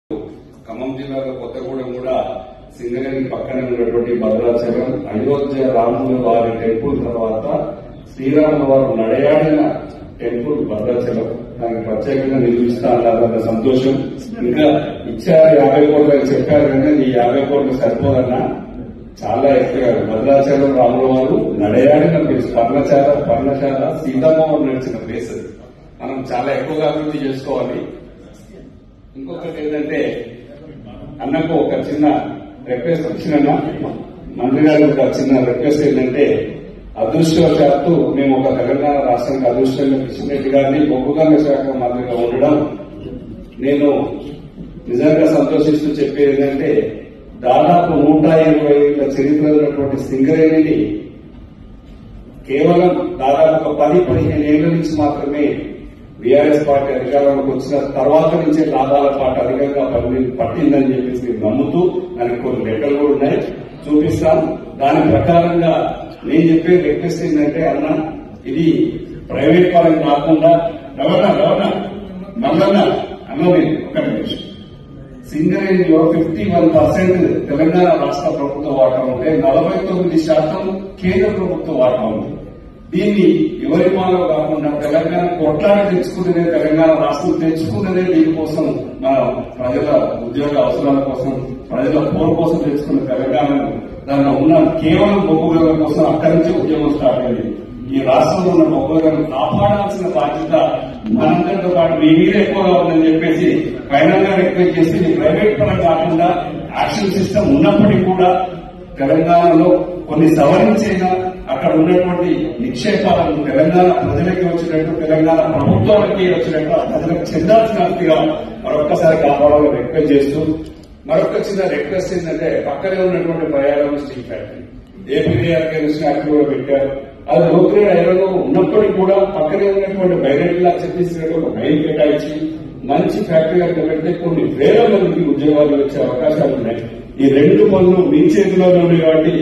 ఖమ్మం జిల్లాలో కొత్తగూడెం కూడా సింగరేణి పక్కనే ఉన్నటువంటి భద్రాచలం అయోధ్య రాముల వారి టెంపుల్ తర్వాత శ్రీరాముల వారు నడయాడిన టెంపుల్ భద్రాచలం. దానికి ప్రత్యేకంగా నిర్మిస్తా అన్నారన్న సంతోషం. ఇంకా ఇచ్చారు 50 కోట్లు చెప్పారు కానీ ఈ 50 కోట్లు సరిపోదన్నా, చాలా ఎక్కువ. భద్రాచలం రాముల వారు నడయాడిన ప్లేస్, పర్ణశాల సీతమ్మ వారు నడిచిన ప్లేస్. మనం చాలా ఎక్కువగా అభివృద్ధి చేసుకోవాలి. ఇంకొకటి ఏంటంటే అన్నకు ఒక చిన్న రిక్వెస్ట్ వచ్చిన మంత్రి గారికి ఒక చిన్న రిక్వెస్ట్ ఏంటంటే, అదృష్టవశాత్తు మేము ఒక తెలంగాణ రాష్ట్రానికి అదృష్టంగా కిషన్ రెడ్డి గారిని బొగ్గుగంగ శాఖ మంత్రిగా ఉండడం నేను నిజంగా సంతోషిస్తూ చెప్పేది ఏంటంటే, దాదాపు 120 ఏళ్ల చరిత్ర ఉన్నటువంటి సింగరేణిని కేవలం దాదాపు ఒక 10-15 ఏళ్ల నుంచి మాత్రమే బీఆర్ఎస్ పార్టీ అధికారంలోకి వచ్చిన తర్వాత నుంచే లాభాల పాట అధికంగా పట్టిందని చెప్పేసి నమ్ముతూ దానికి కొన్ని లెక్కలు కూడా ఉన్నాయి, చూపిస్తాం. దాని ప్రకారంగా నేను చెప్పే రిక్వెస్ట్ ఏంటంటే, అన్న ఇది ప్రైవేట్ పరం కాకుండా అన్నది ఒక నిమిషం, సింగరేణిలో 51% తెలంగాణ రాష్ట్ర ప్రభుత్వ వాటా ఉంటే 49% కేంద్ర ప్రభుత్వ వాటా ఉంది. దీన్ని ఎవరి మాలో కాకుండా తెలంగాణ కొట్లాడి తెచ్చుకున్నదే, తెలంగాణ రాష్ట్రం తెచ్చుకున్నదే దీనికోసం, మన ప్రజల ఉద్యోగ అవసరాల కోసం, ప్రజల పోరు కోసం తెచ్చుకున్న తెలంగాణను దానిలో ఉన్న కేవలం బొగ్గుగల కోసం అక్కడి నుంచి ఉద్యమం స్టార్ట్ అయింది. ఈ రాష్ట్రంలో ఉన్న బొగ్గులను కాపాడాల్సిన బాధ్యత మనందరితో పాటు మీ మీద ఎక్కువగా ఉందని చెప్పేసి ఫైనల్ గా రిక్వెస్ట్ చేసి, ప్రైవేట్ పరం కాకుండా యాక్షన్ సిస్టమ్ ఉన్నప్పటికీ కూడా తెలంగాణలో కొన్ని సవరించైనా అక్కడ ఉన్నటువంటి నిక్షేపాలను తెలంగాణ ప్రజలకి వచ్చినట్టు, తెలంగాణ ప్రభుత్వానికి వచ్చినట్టు ఆ ప్రజలకు చెందాల్సినట్టుగా మరొక్కసారి కాపాడాలని రిక్వెస్ట్ చేస్తూ, మరొక చిన్న రిక్వెస్ట్ ఏంటంటే, పక్కనే ఉన్నటువంటి ప్రయాణం స్టీల్ ఫ్యాక్టరీ ఏపీఆర్ యాక్ట్ కూడా పెట్టారు. అది లోక్రేడ్ ఐరన్లో ఉన్నప్పటికీ కూడా పక్కనే ఉన్నటువంటి బైరెడ్లా ఛత్తీస్గఢ్ ఒక మైల్ కేటాయించి మంచి ఫ్యాక్టరీగా పెడితే కొన్ని వేల మందికి ఉద్యోగాలు వచ్చే అవకాశాలు ఉన్నాయి. ఈ 2 పనులు మీ చేతిలోనే ఉన్నాయి కాబట్టి